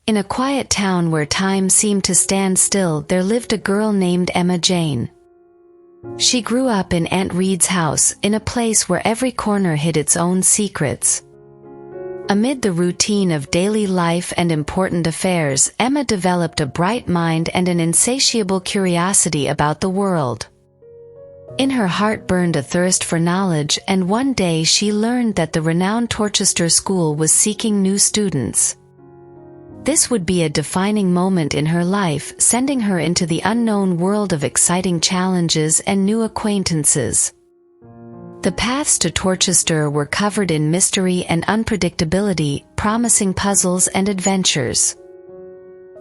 In a quiet town where time seemed to stand still, there lived a girl named Emma Jane. She grew up in Aunt Reed's house, in a place where every corner hid its own secrets. Amid the routine of daily life and important affairs, Emma developed a bright mind and an insatiable curiosity about the world. In her heart burned a thirst for knowledge, and one day she learned that the renowned Torchester School was seeking new students. This would be a defining moment in her life, sending her into the unknown world of exciting challenges and new acquaintances. The paths to Torchester were covered in mystery and unpredictability, promising puzzles and adventures.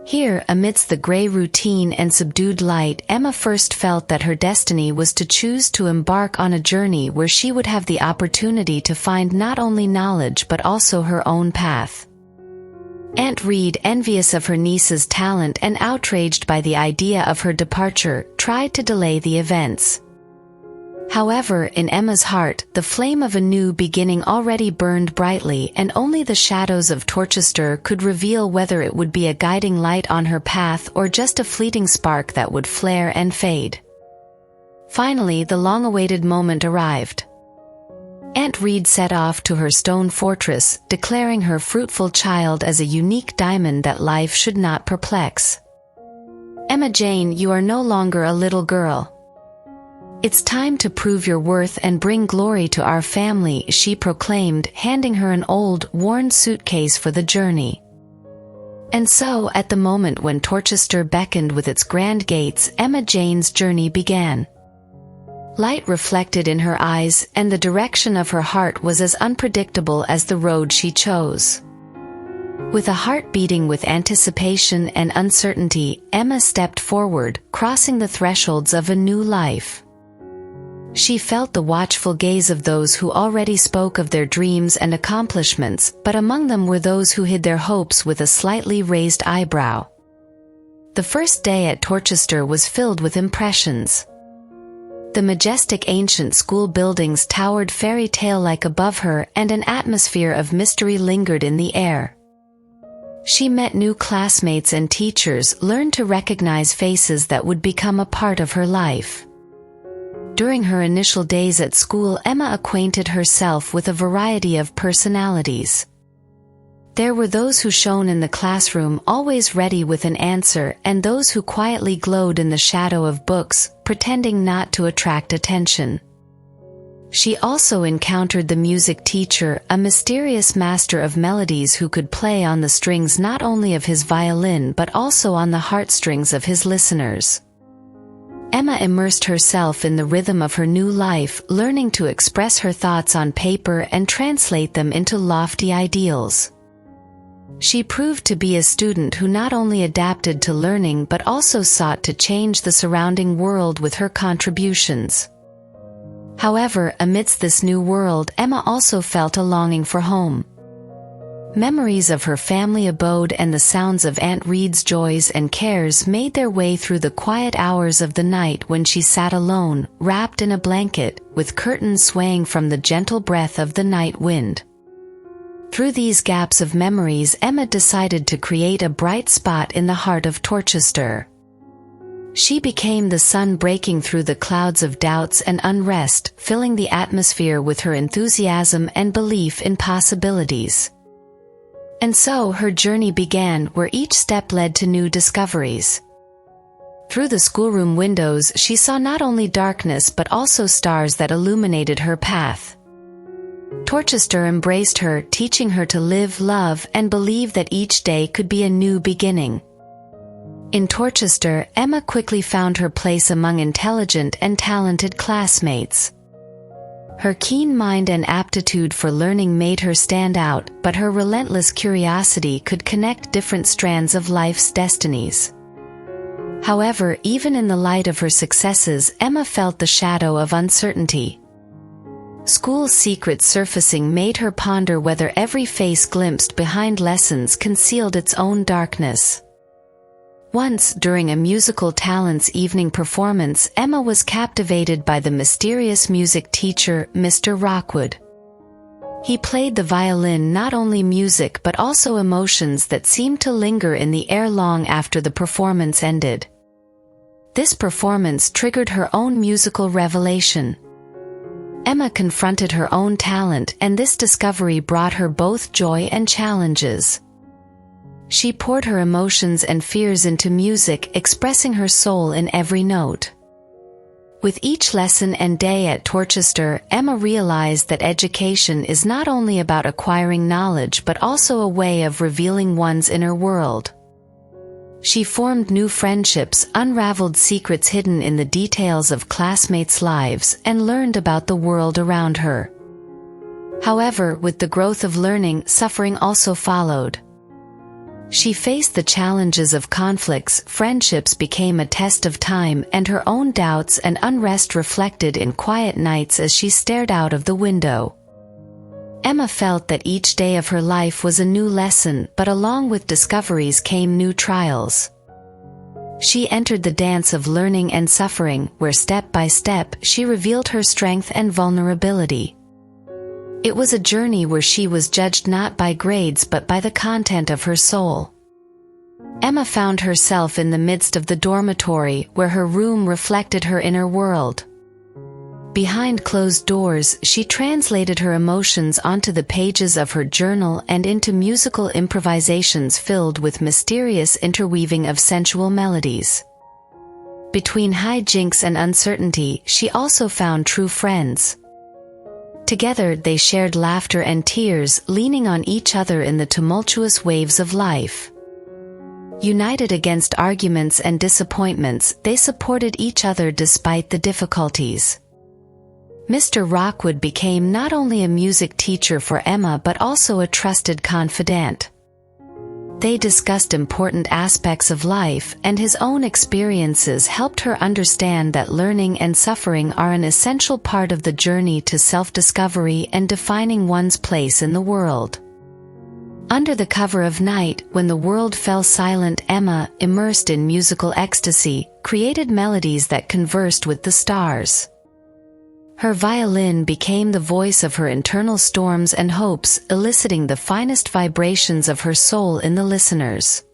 Here, amidst the gray routine and subdued light, Emma first felt that her destiny was to choose to embark on a journey where she would have the opportunity to find not only knowledge but also her own path. Aunt Reed, envious of her niece's talent and outraged by the idea of her departure, tried to delay the events. However, in Emma's heart, the flame of a new beginning already burned brightly, and only the shadows of Torchester could reveal whether it would be a guiding light on her path or just a fleeting spark that would flare and fade. Finally, the long-awaited moment arrived. Aunt Reed set off to her stone fortress, declaring her fruitful child as a unique diamond that life should not perplex. "Emma Jane, you are no longer a little girl. It's time to prove your worth and bring glory to our family," she proclaimed, handing her an old, worn suitcase for the journey. And so, at the moment when Torchester beckoned with its grand gates, Emma Jane's journey began. Light reflected in her eyes, and the direction of her heart was as unpredictable as the road she chose. With a heart beating with anticipation and uncertainty, Emma stepped forward, crossing the thresholds of a new life. She felt the watchful gaze of those who already spoke of their dreams and accomplishments, but among them were those who hid their hopes with a slightly raised eyebrow. The first day at Torchester was filled with impressions. The majestic ancient school buildings towered fairy tale-like above her, and an atmosphere of mystery lingered in the air. She met new classmates and teachers, learned to recognize faces that would become a part of her life. During her initial days at school, Emma acquainted herself with a variety of personalities. There were those who shone in the classroom, always ready with an answer, and those who quietly glowed in the shadow of books, pretending not to attract attention. She also encountered the music teacher, a mysterious master of melodies who could play on the strings not only of his violin but also on the heartstrings of his listeners. Emma immersed herself in the rhythm of her new life, learning to express her thoughts on paper and translate them into lofty ideals. She proved to be a student who not only adapted to learning but also sought to change the surrounding world with her contributions. However, amidst this new world, Emma also felt a longing for home. Memories of her family abode and the sounds of Aunt Reed's joys and cares made their way through the quiet hours of the night when she sat alone, wrapped in a blanket, with curtains swaying from the gentle breath of the night wind. Through these gaps of memories, Emma decided to create a bright spot in the heart of Torchester. She became the sun breaking through the clouds of doubts and unrest, filling the atmosphere with her enthusiasm and belief in possibilities. And so her journey began, where each step led to new discoveries. Through the schoolroom windows, she saw not only darkness but also stars that illuminated her path. Torchester embraced her, teaching her to live, love, and believe that each day could be a new beginning. In Torchester, Emma quickly found her place among intelligent and talented classmates. Her keen mind and aptitude for learning made her stand out, but her relentless curiosity could connect different strands of life's destinies. However, even in the light of her successes, Emma felt the shadow of uncertainty. School secrets surfacing made her ponder whether every face glimpsed behind lessons concealed its own darkness. Once, during a musical talents evening performance, Emma was captivated by the mysterious music teacher, Mr. Rockwood. He played the violin, not only music but also emotions that seemed to linger in the air long after the performance ended. This performance triggered her own musical revelation. Emma confronted her own talent, and this discovery brought her both joy and challenges. She poured her emotions and fears into music, expressing her soul in every note. With each lesson and day at Torchester, Emma realized that education is not only about acquiring knowledge but also a way of revealing one's inner world. She formed new friendships, unraveled secrets hidden in the details of classmates' lives, and learned about the world around her. However, with the growth of learning, suffering also followed. She faced the challenges of conflicts, friendships became a test of time, and her own doubts and unrest reflected in quiet nights as she stared out of the window. Emma felt that each day of her life was a new lesson, but along with discoveries came new trials. She entered the dance of learning and suffering, where step by step she revealed her strength and vulnerability. It was a journey where she was judged not by grades but by the content of her soul. Emma found herself in the midst of the dormitory, where her room reflected her inner world. Behind closed doors, she translated her emotions onto the pages of her journal and into musical improvisations filled with mysterious interweaving of sensual melodies. Between hijinks and uncertainty, she also found true friends. Together they shared laughter and tears, leaning on each other in the tumultuous waves of life. United against arguments and disappointments, they supported each other despite the difficulties. Mr. Rockwood became not only a music teacher for Emma but also a trusted confidant. They discussed important aspects of life, and his own experiences helped her understand that learning and suffering are an essential part of the journey to self-discovery and defining one's place in the world. Under the cover of night, when the world fell silent, Emma, immersed in musical ecstasy, created melodies that conversed with the stars. Her violin became the voice of her internal storms and hopes, eliciting the finest vibrations of her soul in the listeners.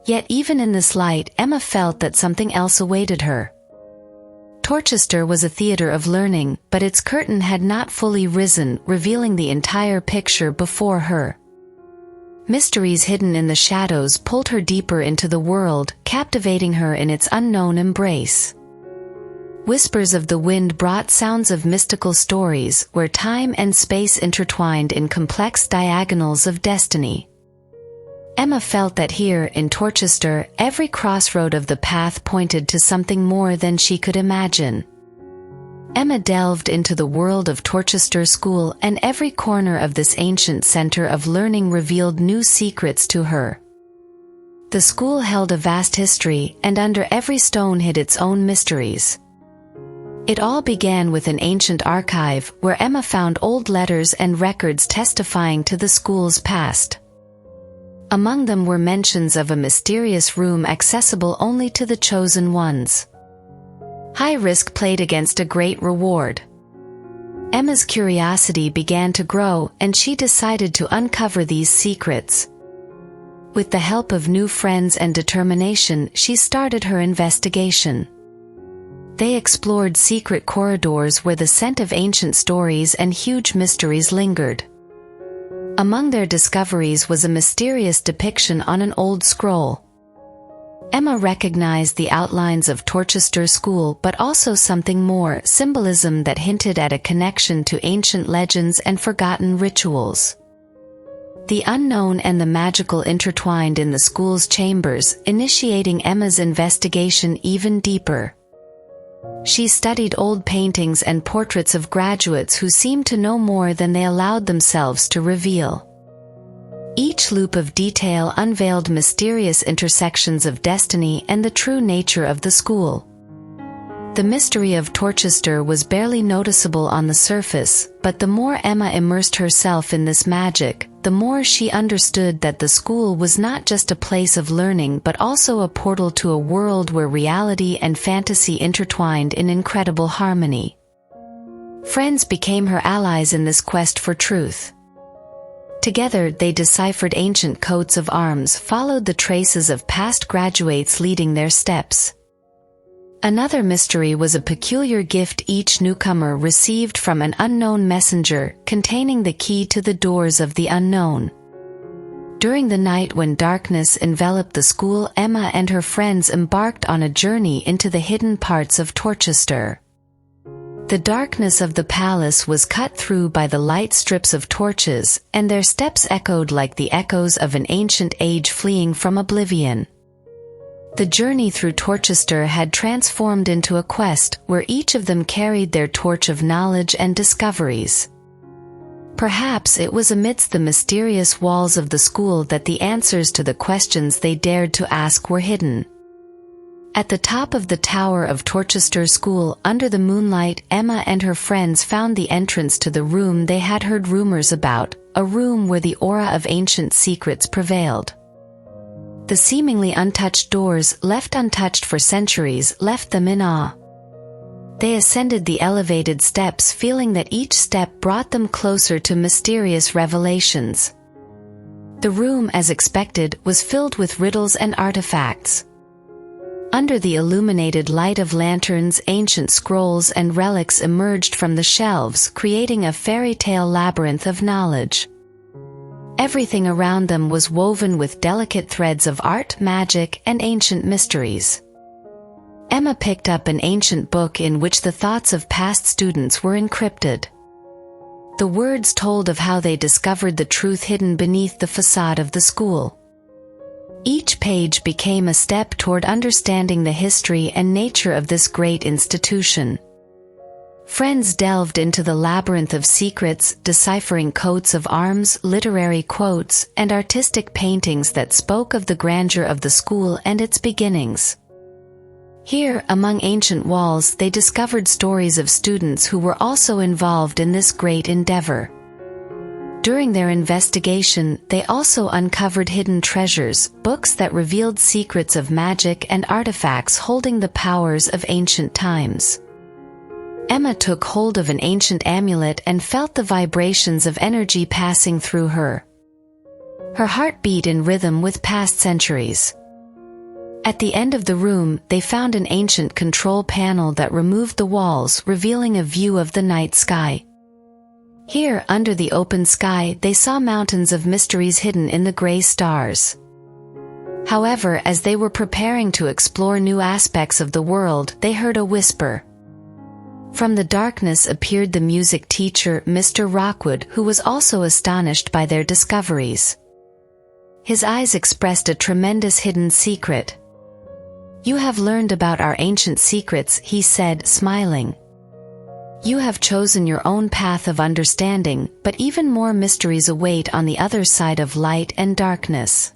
Yet even in this light, Emma felt that something else awaited her. Torchester was a theater of learning, but its curtain had not fully risen, revealing the entire picture before her. Mysteries hidden in the shadows pulled her deeper into the world, captivating her in its unknown embrace. Whispers of the wind brought sounds of mystical stories, where time and space intertwined in complex diagonals of destiny. Emma felt that here, in Torchester, every crossroad of the path pointed to something more than she could imagine. Emma delved into the world of Torchester School, and every corner of this ancient center of learning revealed new secrets to her. The school held a vast history, and under every stone hid its own mysteries. It all began with an ancient archive, where Emma found old letters and records testifying to the school's past. Among them were mentions of a mysterious room accessible only to the chosen ones. High risk played against a great reward. Emma's curiosity began to grow, and she decided to uncover these secrets. With the help of new friends and determination, she started her investigation. They explored secret corridors where the scent of ancient stories and huge mysteries lingered. Among their discoveries was a mysterious depiction on an old scroll. Emma recognized the outlines of Torchester School, but also something more, symbolism that hinted at a connection to ancient legends and forgotten rituals. The unknown and the magical intertwined in the school's chambers, initiating Emma's investigation even deeper. She studied old paintings and portraits of graduates who seemed to know more than they allowed themselves to reveal. Each loop of detail unveiled mysterious intersections of destiny and the true nature of the school. The mystery of Torchester was barely noticeable on the surface, but the more Emma immersed herself in this magic, the more she understood that the school was not just a place of learning but also a portal to a world where reality and fantasy intertwined in incredible harmony. Friends became her allies in this quest for truth. Together they deciphered ancient coats of arms, followed the traces of past graduates leading their steps. Another mystery was a peculiar gift each newcomer received from an unknown messenger, containing the key to the doors of the unknown. During the night when darkness enveloped the school, Emma and her friends embarked on a journey into the hidden parts of Torchester. The darkness of the palace was cut through by the light strips of torches, and their steps echoed like the echoes of an ancient age fleeing from oblivion. The journey through Torchester had transformed into a quest, where each of them carried their torch of knowledge and discoveries. Perhaps it was amidst the mysterious walls of the school that the answers to the questions they dared to ask were hidden. At the top of the tower of Torchester School, under the moonlight, Emma and her friends found the entrance to the room they had heard rumors about, a room where the aura of ancient secrets prevailed. The seemingly untouched doors, left untouched for centuries, left them in awe. They ascended the elevated steps, feeling that each step brought them closer to mysterious revelations. The room, as expected, was filled with riddles and artifacts. Under the illuminated light of lanterns, ancient scrolls and relics emerged from the shelves, creating a fairy tale labyrinth of knowledge. Everything around them was woven with delicate threads of art, magic, and ancient mysteries. Emma picked up an ancient book in which the thoughts of past students were encrypted. The words told of how they discovered the truth hidden beneath the facade of the school. Each page became a step toward understanding the history and nature of this great institution. Friends delved into the labyrinth of secrets, deciphering coats of arms, literary quotes, and artistic paintings that spoke of the grandeur of the school and its beginnings. Here, among ancient walls, they discovered stories of students who were also involved in this great endeavor. During their investigation, they also uncovered hidden treasures, books that revealed secrets of magic and artifacts holding the powers of ancient times. Emma took hold of an ancient amulet and felt the vibrations of energy passing through her. Her heart beat in rhythm with past centuries. At the end of the room, they found an ancient control panel that removed the walls, revealing a view of the night sky. Here, under the open sky, they saw mountains of mysteries hidden in the gray stars. However, as they were preparing to explore new aspects of the world, they heard a whisper. From the darkness appeared the music teacher, Mr. Rockwood, who was also astonished by their discoveries. His eyes expressed a tremendous hidden secret. "You have learned about our ancient secrets," he said, smiling. "You have chosen your own path of understanding, but even more mysteries await on the other side of light and darkness."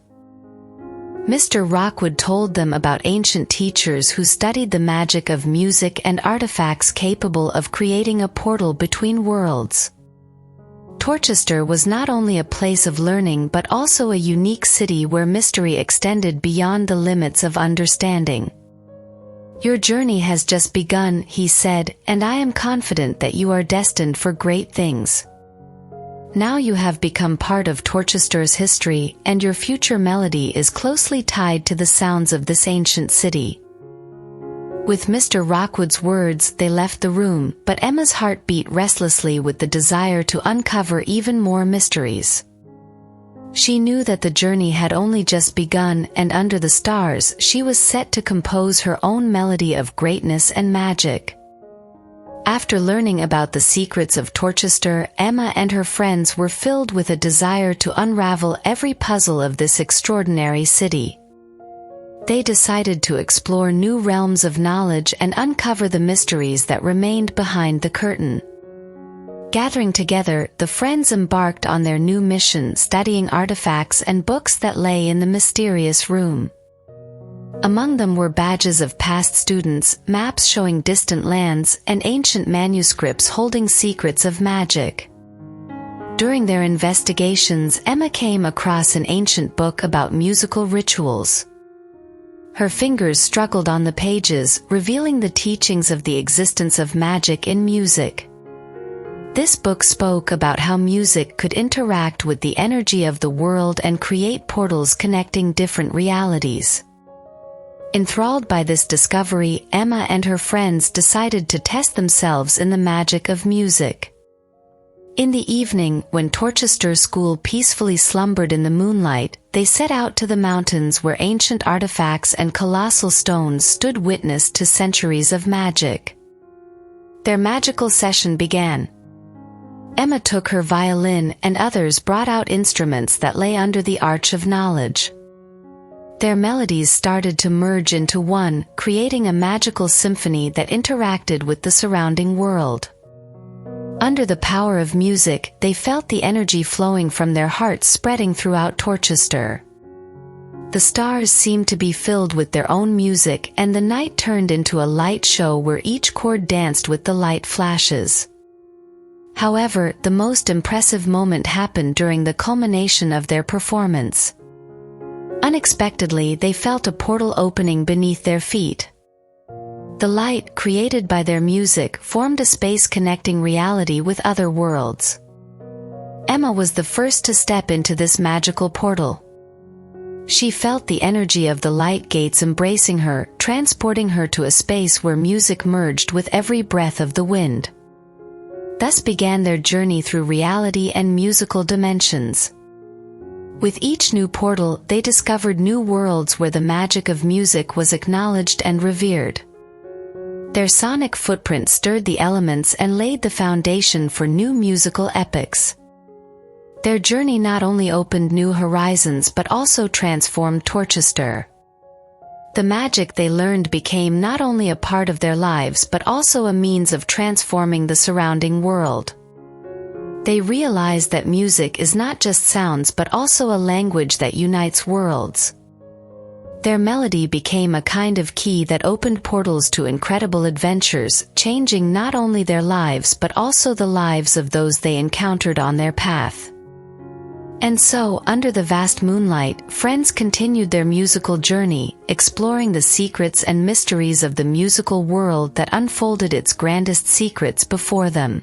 Mr. Rockwood told them about ancient teachers who studied the magic of music and artifacts capable of creating a portal between worlds. Torchester was not only a place of learning but also a unique city where mystery extended beyond the limits of understanding. "Your journey has just begun," he said, "and I am confident that you are destined for great things. Now you have become part of Torchester's history, and your future melody is closely tied to the sounds of this ancient city." With Mr. Rockwood's words, they left the room, but Emma's heart beat restlessly with the desire to uncover even more mysteries. She knew that the journey had only just begun, and under the stars, she was set to compose her own melody of greatness and magic. After learning about the secrets of Torchester, Emma and her friends were filled with a desire to unravel every puzzle of this extraordinary city. They decided to explore new realms of knowledge and uncover the mysteries that remained behind the curtain. Gathering together, the friends embarked on their new mission, studying artifacts and books that lay in the mysterious room. Among them were badges of past students, maps showing distant lands, and ancient manuscripts holding secrets of magic. During their investigations, Emma came across an ancient book about musical rituals. Her fingers struggled on the pages, revealing the teachings of the existence of magic in music. This book spoke about how music could interact with the energy of the world and create portals connecting different realities. Enthralled by this discovery, Emma and her friends decided to test themselves in the magic of music. In the evening, when Torchester School peacefully slumbered in the moonlight, they set out to the mountains where ancient artifacts and colossal stones stood witness to centuries of magic. Their magical session began. Emma took her violin and others brought out instruments that lay under the arch of knowledge. Their melodies started to merge into one, creating a magical symphony that interacted with the surrounding world. Under the power of music, they felt the energy flowing from their hearts spreading throughout Torchester. The stars seemed to be filled with their own music, and the night turned into a light show where each chord danced with the light flashes. However, the most impressive moment happened during the culmination of their performance. Unexpectedly, they felt a portal opening beneath their feet. The light, created by their music, formed a space connecting reality with other worlds. Emma was the first to step into this magical portal. She felt the energy of the light gates embracing her, transporting her to a space where music merged with every breath of the wind. Thus began their journey through reality and musical dimensions. With each new portal, they discovered new worlds where the magic of music was acknowledged and revered. Their sonic footprint stirred the elements and laid the foundation for new musical epics. Their journey not only opened new horizons but also transformed Torchester. The magic they learned became not only a part of their lives but also a means of transforming the surrounding world. They realized that music is not just sounds but also a language that unites worlds. Their melody became a kind of key that opened portals to incredible adventures, changing not only their lives but also the lives of those they encountered on their path. And so, under the vast moonlight, friends continued their musical journey, exploring the secrets and mysteries of the musical world that unfolded its grandest secrets before them.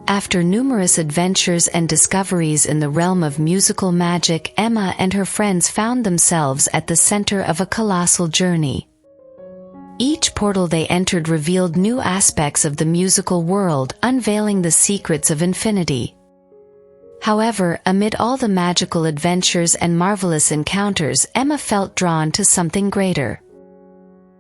After numerous adventures and discoveries in the realm of musical magic, Emma and her friends found themselves at the center of a colossal journey. Each portal they entered revealed new aspects of the musical world, unveiling the secrets of infinity. However, amid all the magical adventures and marvelous encounters, Emma felt drawn to something greater.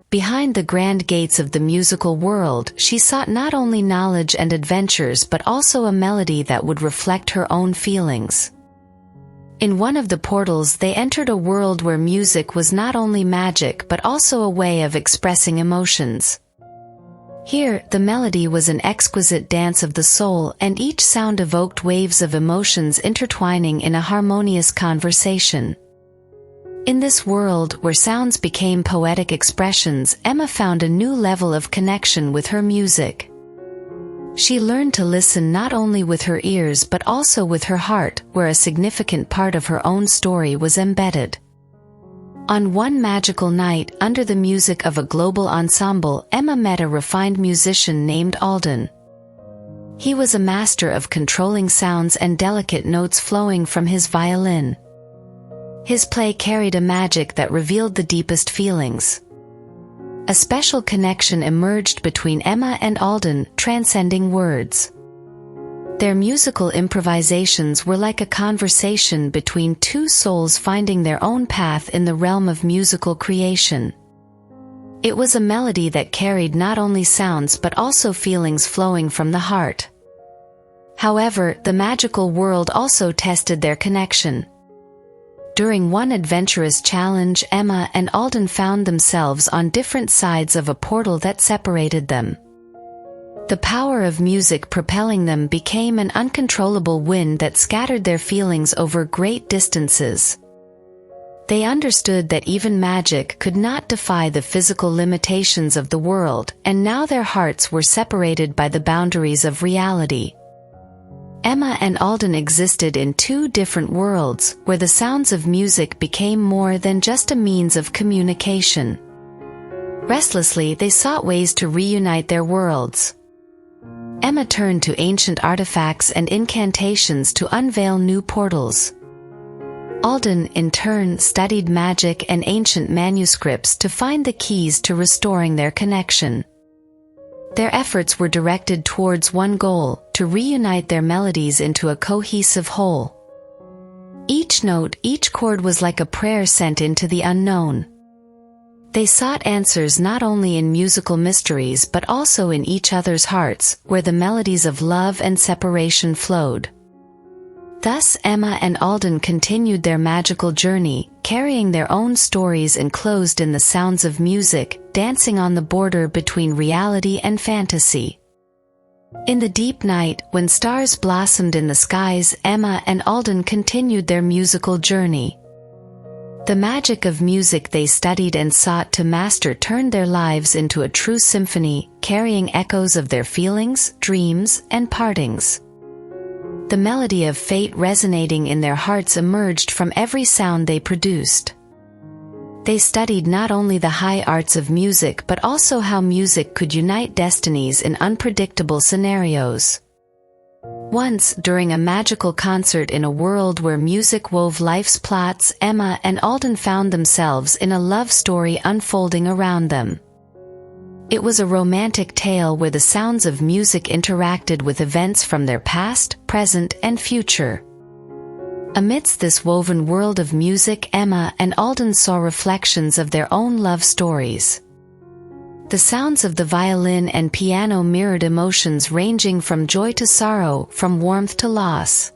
Behind the grand gates of the musical world, she sought not only knowledge and adventures but also a melody that would reflect her own feelings. In one of the portals they entered a world where music was not only magic but also a way of expressing emotions. Here, the melody was an exquisite dance of the soul, and each sound evoked waves of emotions intertwining in a harmonious conversation. In this world, where sounds became poetic expressions, Emma found a new level of connection with her music. She learned to listen not only with her ears but also with her heart, where a significant part of her own story was embedded. On one magical night, under the music of a global ensemble, Emma met a refined musician named Alden. He was a master of controlling sounds and delicate notes flowing from his violin. His play carried a magic that revealed the deepest feelings. A special connection emerged between Emma and Alden, transcending words. Their musical improvisations were like a conversation between two souls finding their own path in the realm of musical creation. It was a melody that carried not only sounds but also feelings flowing from the heart. However, the magical world also tested their connection. During one adventurous challenge, Emma and Alden found themselves on different sides of a portal that separated them. The power of music propelling them became an uncontrollable wind that scattered their feelings over great distances. They understood that even magic could not defy the physical limitations of the world, and now their hearts were separated by the boundaries of reality. Emma and Alden existed in two different worlds, where the sounds of music became more than just a means of communication. Restlessly, they sought ways to reunite their worlds. Emma turned to ancient artifacts and incantations to unveil new portals. Alden, in turn, studied magic and ancient manuscripts to find the keys to restoring their connection. Their efforts were directed towards one goal: to reunite their melodies into a cohesive whole. Each note, each chord was like a prayer sent into the unknown. They sought answers not only in musical mysteries but also in each other's hearts, where the melodies of love and separation flowed. Thus Emma and Alden continued their magical journey, carrying their own stories enclosed in the sounds of music, dancing on the border between reality and fantasy. In the deep night, when stars blossomed in the skies, Emma and Alden continued their musical journey. The magic of music they studied and sought to master turned their lives into a true symphony, carrying echoes of their feelings, dreams, and partings. The melody of fate resonating in their hearts emerged from every sound they produced. They studied not only the high arts of music but also how music could unite destinies in unpredictable scenarios. Once, during a magical concert in a world where music wove life's plots, Emma and Alden found themselves in a love story unfolding around them. It was a romantic tale where the sounds of music interacted with events from their past, present, and future. Amidst this woven world of music, Emma and Alden saw reflections of their own love stories. The sounds of the violin and piano mirrored emotions ranging from joy to sorrow, from warmth to loss.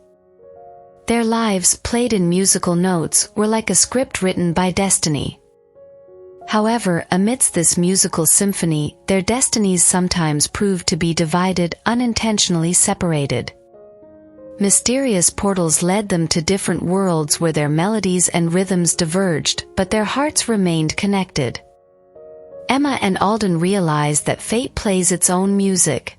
Their lives, played in musical notes, were like a script written by destiny. However, amidst this musical symphony, their destinies sometimes proved to be divided, unintentionally separated. Mysterious portals led them to different worlds where their melodies and rhythms diverged, but their hearts remained connected. Emma and Alden realized that fate plays its own music.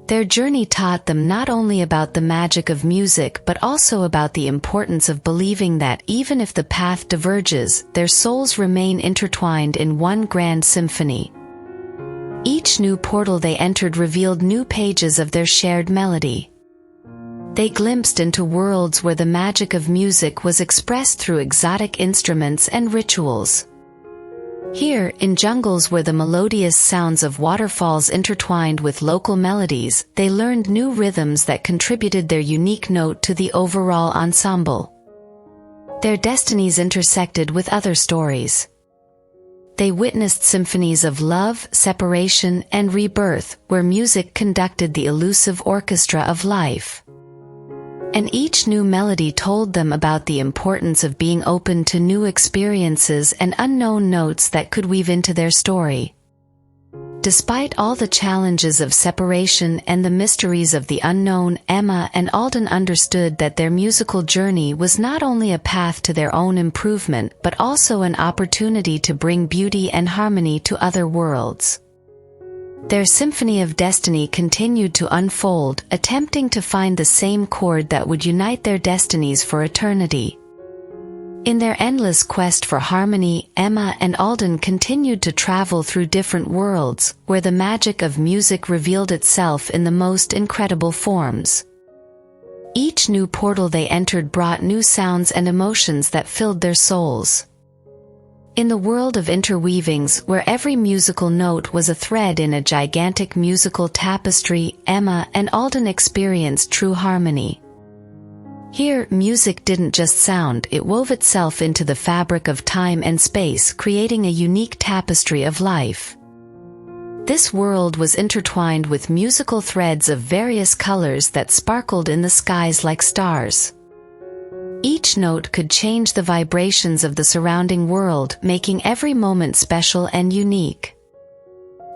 Their journey taught them not only about the magic of music but also about the importance of believing that, even if the path diverges, their souls remain intertwined in one grand symphony. Each new portal they entered revealed new pages of their shared melody. They glimpsed into worlds where the magic of music was expressed through exotic instruments and rituals. Here, in jungles where the melodious sounds of waterfalls intertwined with local melodies, they learned new rhythms that contributed their unique note to the overall ensemble. Their destinies intersected with other stories. They witnessed symphonies of love, separation, and rebirth, where music conducted the elusive orchestra of life. And each new melody told them about the importance of being open to new experiences and unknown notes that could weave into their story. Despite all the challenges of separation and the mysteries of the unknown, Emma and Alden understood that their musical journey was not only a path to their own improvement but also an opportunity to bring beauty and harmony to other worlds. Their symphony of destiny continued to unfold, attempting to find the same chord that would unite their destinies for eternity. In their endless quest for harmony, Emma and Alden continued to travel through different worlds, where the magic of music revealed itself in the most incredible forms. Each new portal they entered brought new sounds and emotions that filled their souls. In the world of interweavings, where every musical note was a thread in a gigantic musical tapestry, Emma and Alden experienced true harmony. Here, music didn't just sound, it wove itself into the fabric of time and space, creating a unique tapestry of life. This world was intertwined with musical threads of various colors that sparkled in the skies like stars. Each note could change the vibrations of the surrounding world, making every moment special and unique.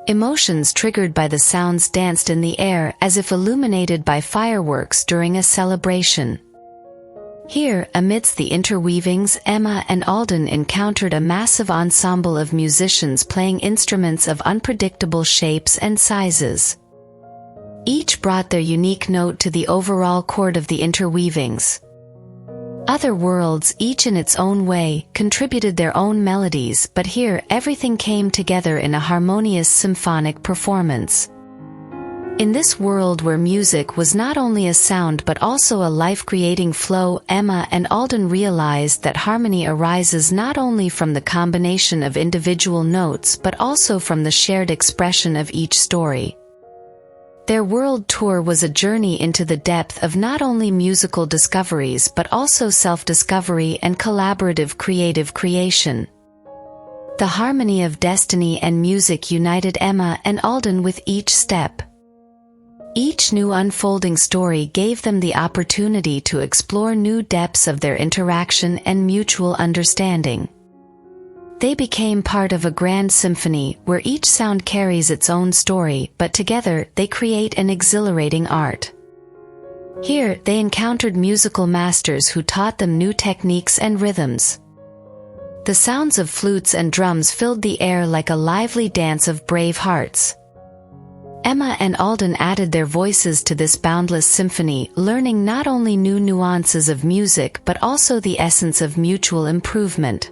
Emotions triggered by the sounds danced in the air as if illuminated by fireworks during a celebration. Here, amidst the interweavings, Emma and Alden encountered a massive ensemble of musicians playing instruments of unpredictable shapes and sizes. Each brought their unique note to the overall chord of the interweavings. Other worlds, each in its own way, contributed their own melodies, but here everything came together in a harmonious symphonic performance. In this world where music was not only a sound but also a life-creating flow, Emma and Alden realized that harmony arises not only from the combination of individual notes but also from the shared expression of each story. Their world tour was a journey into the depth of not only musical discoveries but also self-discovery and collaborative creative creation. The harmony of destiny and music united Emma and Alden with each step. Each new unfolding story gave them the opportunity to explore new depths of their interaction and mutual understanding. They became part of a grand symphony where each sound carries its own story, but together they create an exhilarating art. Here, they encountered musical masters who taught them new techniques and rhythms. The sounds of flutes and drums filled the air like a lively dance of brave hearts. Emma and Alden added their voices to this boundless symphony, learning not only new nuances of music but also the essence of mutual improvement.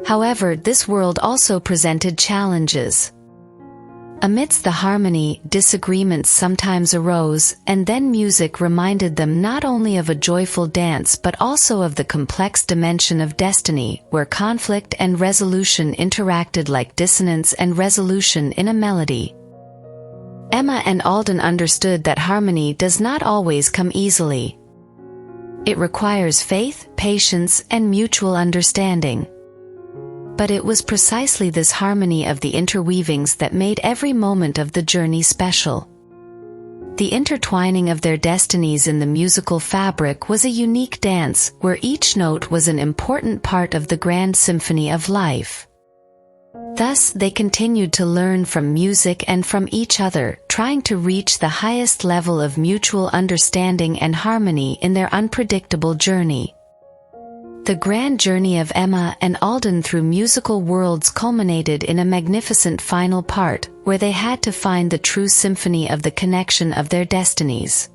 However, this world also presented challenges. Amidst the harmony, disagreements sometimes arose, and then music reminded them not only of a joyful dance but also of the complex dimension of destiny, where conflict and resolution interacted like dissonance and resolution in a melody. Emma and Alden understood that harmony does not always come easily. It requires faith, patience, and mutual understanding. But it was precisely this harmony of the interweavings that made every moment of the journey special. The intertwining of their destinies in the musical fabric was a unique dance, where each note was an important part of the grand symphony of life. Thus, they continued to learn from music and from each other, trying to reach the highest level of mutual understanding and harmony in their unpredictable journey. The grand journey of Emma and Alden through musical worlds culminated in a magnificent final part, where they had to find the true symphony of the connection of their destinies.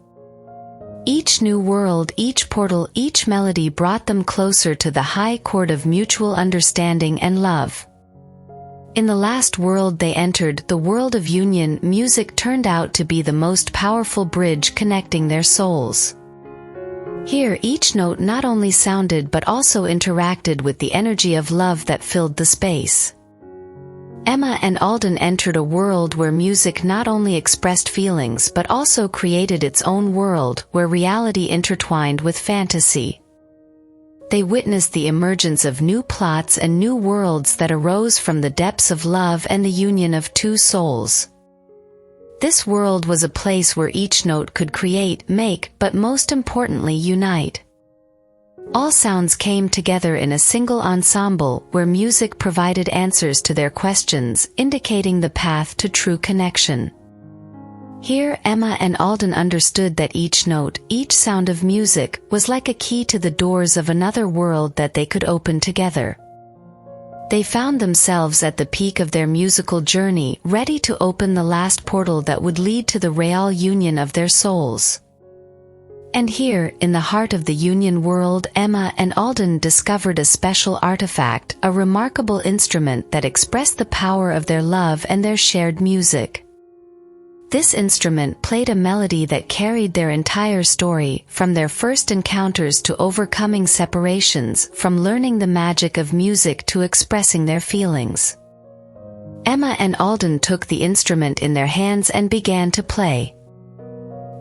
Each new world, each portal, each melody brought them closer to the high chord of mutual understanding and love. In the last world they entered, the world of union, music turned out to be the most powerful bridge connecting their souls. Here, each note not only sounded but also interacted with the energy of love that filled the space. Emma and Alden entered a world where music not only expressed feelings but also created its own world, where reality intertwined with fantasy. They witnessed the emergence of new plots and new worlds that arose from the depths of love and the union of two souls. This world was a place where each note could create, make, but most importantly unite. All sounds came together in a single ensemble, where music provided answers to their questions, indicating the path to true connection. Here, Emma and Alden understood that each note, each sound of music, was like a key to the doors of another world that they could open together. They found themselves at the peak of their musical journey, ready to open the last portal that would lead to the real union of their souls. And here, in the heart of the union world, Emma and Alden discovered a special artifact, a remarkable instrument that expressed the power of their love and their shared music. This instrument played a melody that carried their entire story, from their first encounters to overcoming separations, from learning the magic of music to expressing their feelings. Emma and Alden took the instrument in their hands and began to play.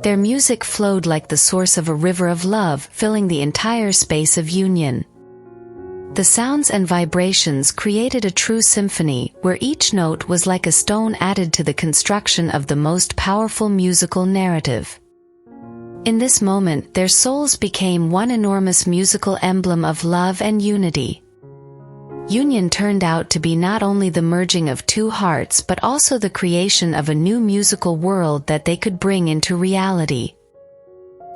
Their music flowed like the source of a river of love, filling the entire space of union. The sounds and vibrations created a true symphony, where each note was like a stone added to the construction of the most powerful musical narrative. In this moment, their souls became one enormous musical emblem of love and unity. Union turned out to be not only the merging of two hearts but also the creation of a new musical world that they could bring into reality.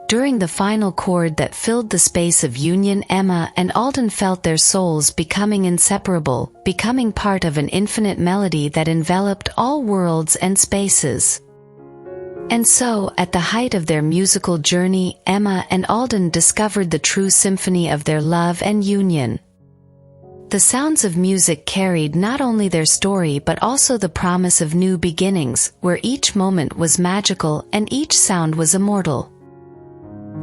During the final chord that filled the space of union, Emma and Alden felt their souls becoming inseparable, becoming part of an infinite melody that enveloped all worlds and spaces. And so, at the height of their musical journey, Emma and Alden discovered the true symphony of their love and union. The sounds of music carried not only their story but also the promise of new beginnings, where each moment was magical and each sound was immortal.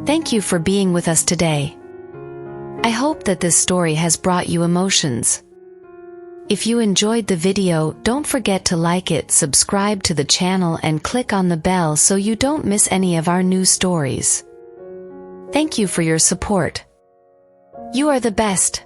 Thank you for being with us today. I hope that this story has brought you emotions. If you enjoyed the video, don't forget to like it, subscribe to the channel and click on the bell so you don't miss any of our new stories. Thank you for your support. You are the best.